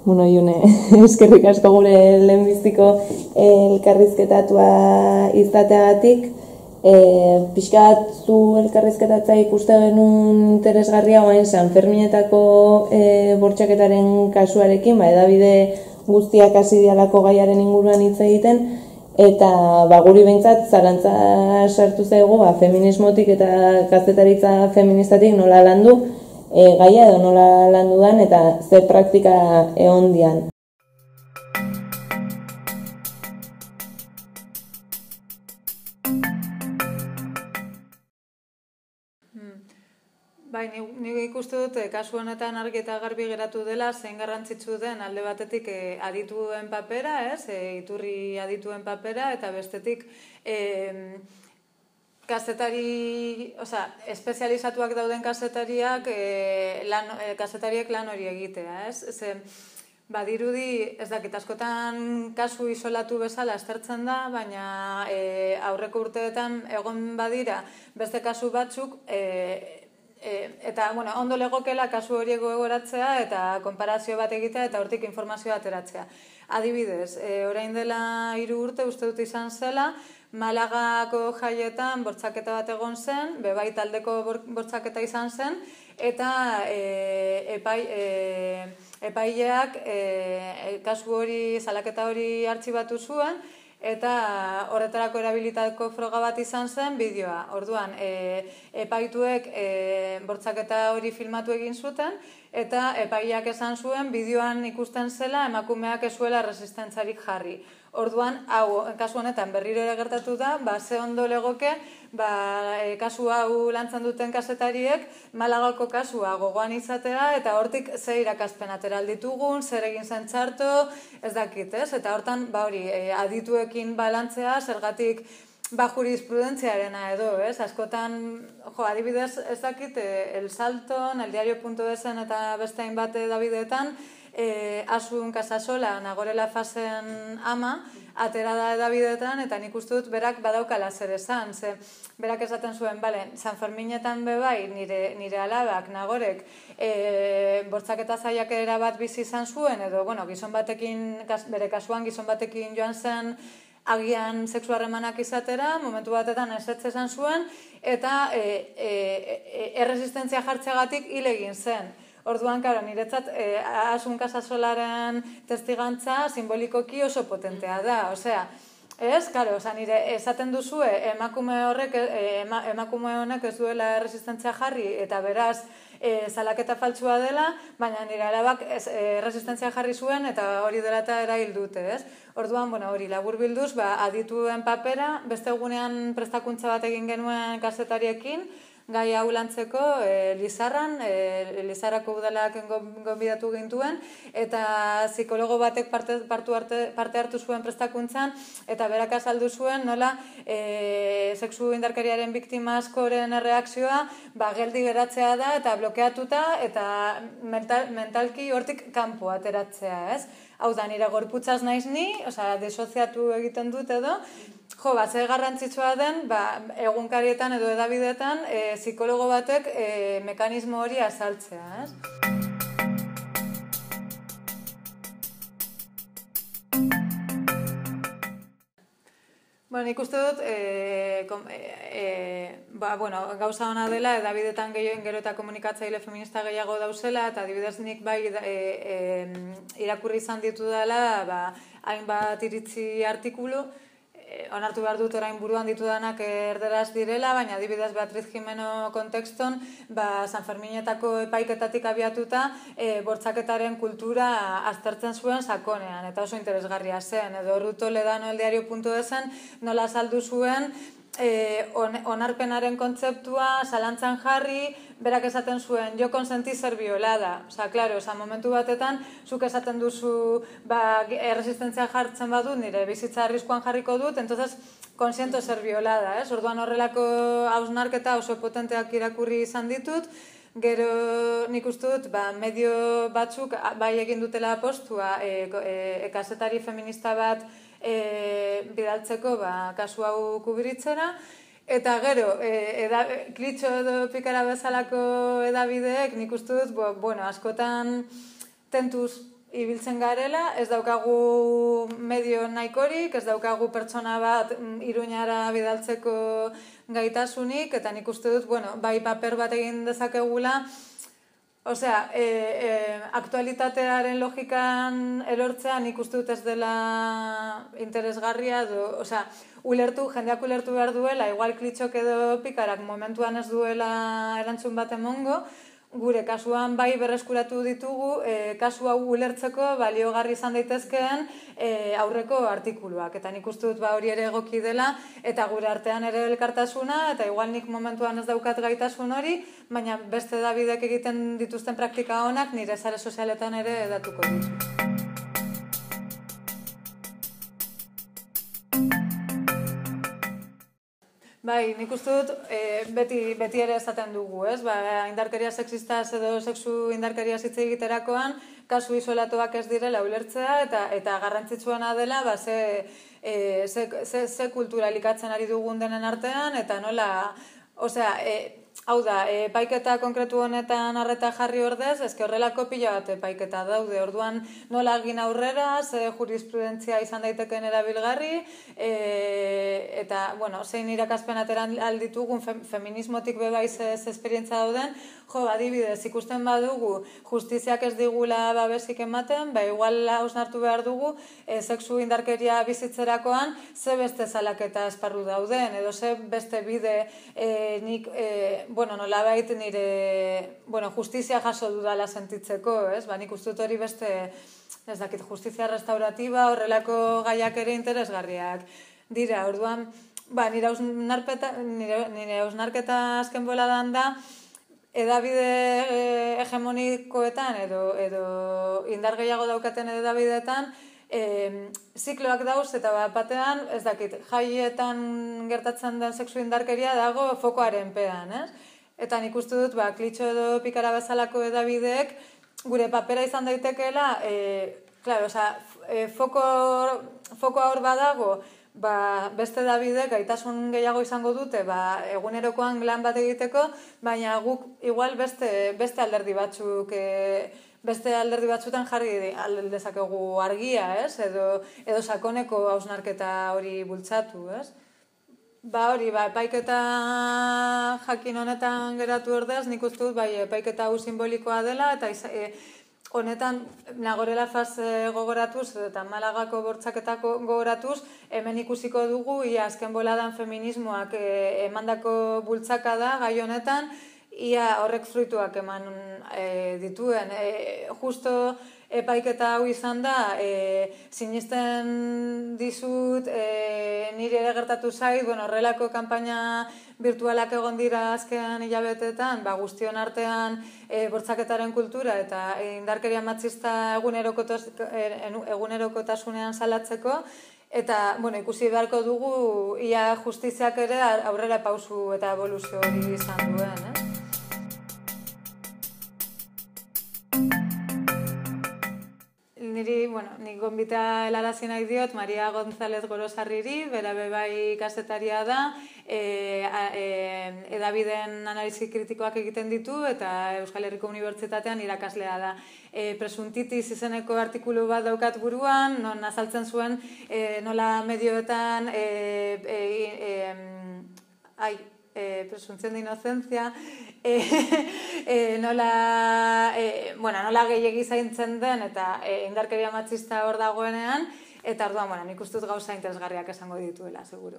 Bueno, June, eskerrik asko gure lehenbiziko elkarrizketatua izateagatik. Pixkat zu elkarrizketatza ikuste genuen interesgarria guain Sanferminetako bortxaketaren kasuarekin, edabide guztiak hasi dialako gaiaren inguruan hitz egiten, eta guri behintzat zarantza sartu zaigu feminismotik eta kazetaritza feministatik nola landu gaia edo nola landu dan eta ze praktika egon dian. Bai, nik ikuste dut kasu honetan argi eta garbi geratu dela zein garrantzitsu den alde batetik adituen papera, iturri adituen papera, eta bestetik kazetari, espezializatuak dauden kazetariek lan hori egitea, ez? Badirudi, ez dakit, askotan kasu isolatu bezala aztertzen da, baina aurreko urteetan egon badira beste kasu batzuk, eta ondo legokela kasu horiek gogoratzea eta konparazio bat egitea eta hortik informazioa ateratzea. Adibidez, orain dela 3 urte uste dut izan zela, Malagako jaietan bortxaketa bat egon zen, bai taldeko bortxaketa izan zen, eta epaileak kasu hori, salaketa hori artxibatu zuen, eta horretarako erabilitako froga bat izan zen bideoa. Orduan, epaituek bortxaketa hori filmatu egin zuten, eta epaileak esan zuen bideoan ikusten zela emakumeak ez zuela resistentzarik jarri. Orduan, kasu honetan berriro ere gertatu da, ze ondo legoke, kasu hau lantzan duten kazetariek, Malagako kasua gogoan izatea, eta hortik ze irakaspen atera ditugun, zer egin zen txarto, ez dakit, ez? Eta hortan, adituekin balantzea, zergatik jurisprudentziarena edo, ez? Askotan, adibidez, ez dakit, El Salton, El Diario.esen eta beste hainbat edabideetan, Asun Casasola, Nagore Lafazen ama, atera da edabideetan, eta nik uste dut berak badaukala zer esan. Berak esaten zuen, Sanferminetan bebai, nire alabak, Nagorek, bortxaketa zaiakera bat bizi izan zuen, edo, gizon batekin, bere kasuan gizon batekin joan zen, agian sexu harremanak izatera, momentu batetan ezetz esan zuen, eta erresistentzia jartzeagatik hil egin zen. Orduan, niretzat, Asun Casasolaren testigantza simbolikoki oso potentea da. Nire esaten duzue, emakume honek ez duela erresistentzia jarri, eta beraz, salaketa faltsua dela, baina nire alabak erresistentzia jarri zuen, eta hori dela eta erail dute, ez? Orduan, hori laburbilduz, adituen papera, beste egunean prestakuntza bat egin genuen kazetariekin, gai hau lantzeko Lizarran, Lizarrako udalak gonbidatu gintuen, eta psikologo batek parte hartu zuen prestakuntzan, eta berak azaldu zuen nola sexu indarkeriaren biktima askoren erreakzioa geldi geratzea da, eta blokeatuta, eta mentalki hortik kanpo ateratzea, ez? Hau da, nire gorputzaz naiz ni, desoziatu egiten dut edo, ze garrantzitsua den, egunkarietan edo edabideetan, psikologo batek mekanismo hori azaltzea, ez? Nik uste dut, gauza ona dela, edabidetan gero eta komunikatzaile feminista gehiago dauzela, eta adibidez nik irakurri izan ditu dela, hainbat iritzi artikulu, onartu behar dut orain buruan ditudanak erderaz direla, baina adibidez Beatriz Jimeno kontekston, Sanferminetako epaiketatik abiatuta, bortxaketaren kultura aztertzen zuen sakonean, eta oso interesgarria zen, edo Ruth Toledano El Diario.esen nola azaldu zuen, onarpenaren kontzeptua zalantzan jarri, berak esaten zuen, jo konsenti ser violada. Momentu batetan, zuk esaten duzu erresistentzia jartzen badut, nire bizitza arriskuan jarriko dut, entonces, konsiento ser violada. Orduan horrelako hausnarketa oso potenteak irakurri izan ditut, gero nik uste dut, medio batzuk bai egin dutela apostua, kazetari feminista bat bidaltzeko kasu hau kubritzera, Eta gero, klitxo edo pikara bezalako edabideek nik uste dut, bueno, askotan tentuz ibiltzen garela, ez daukagu medio nahikorik, ez daukagu pertsona bat Iruñara bidaltzeko gaitasunik, eta nik uste dut, bueno, bai paper bat egin dezakegula, osea, aktualitatearen logikan erortzea nik uste dut ez dela interesgarria, osea, jendeak ulertu behar duela, igual klitxok edo pikarak momentuan ez duela erantzun bat emongo, gure kasuan bai berreskuratu ditugu, kasu hau ulertzeko baliogarri izan daitezkeen aurreko artikuluak. Eta nik uste dut hori ere egoki dela, eta gure artean ere elkartasuna, eta igual nik momentuan ez daukat gaitasun hori, baina beste edabidek egiten dituzten praktika honak nire sare sozialetan ere datuko ditu. Bai, nik uste dut beti ere esaten dugu, ez? Indarkeria sexistaz edo sexu indarkeria hitz egiterakoan, kasu isolatuak ez direla ulertzea eta garrantzitsuena dela ze kultura elikatzen ari dugun denen artean, eta nola, osea, hau da, epaiketa konkretu honetan arreta jarri ordez, eske horrelako pila bat epaiketa daude, orduan nola egin aurrera, ze jurisprudentzia izan daiteken erabilgarri, eta, bueno, zein irakaspen ateran alditugun feminismotik bebaiz ez esperientza dauden, adibidez, ikusten badugu justiziak ez digula babesik ematen, igual hausnartu behar dugu, sexu indarkeria bizitzerakoan, ze beste salaketa esparru dauden, edo ze beste bide nik, nolabait nire, justizia jaso dudala sentitzeko, ez? Nik uste dut hori beste, ez dakit, justizia restauratiba, horrelako gaiak ere interesgarriak dira, orduan, nire hausnarketa azken boladan da, edabide hegemonikoetan edo indar gehiago daukaten edabideetan, zikloak dauz eta batean, ez dakit, jaietan gertatzen den sexu indarkeria dago fokoaren pean, ez? Eta nik uste dut, klitxo edo pikara bezalako edabideek gure papera izan daitekeela, fokoa hor badago, beste edabide gaitasun gehiago izango dute egunerokoan lan bat egiteko, baina guk igual beste alderdi batzuk beste alderdi batzutan jarri dezakegu argia, ez? Edo sakoneko hausnarketa hori bultzatu, ez? Epaiketa jakin honetan geratu ordez, nik uste dut, epaiketa hau simbolikoa dela, eta honetan Nagore Lafaz gogoratuz eta Malagako bortzaketako gogoratuz, hemen ikusiko dugu, ia azken boladan feminismoak emandako bultzaka da gai honetan, ia horrek fruituak eman dituen. Justo epaiketa hau izan da, sinisten dizut, niri ere gertatu zait, horrelako kanpaina virtualak egon dira azken hilabetetan, guztion artean bortzaketaren kultura eta indarkeria matxista egunerokotasunean salatzeko, eta ikusi beharko dugu ia justiziak ere aurrera pausu eta evoluzio hori izan duen, Nik gonbita helarazi nahi diot Maria González Gorosarriri, bera bebai kasetaria da, edabideen analizi kritikoak egiten ditu eta Euskal Herriko Unibertsitatean irakaslea da. Presuntitis izeneko artikulu bat daukat buruan, non azaltzen zuen nola medioetan presunción de inocencia, nola gehiegi zaintzen den eta indarkeria matxista hor dagoenean, eta orduan, nik uste dut gauza interesgarriak esango dituela, seguru.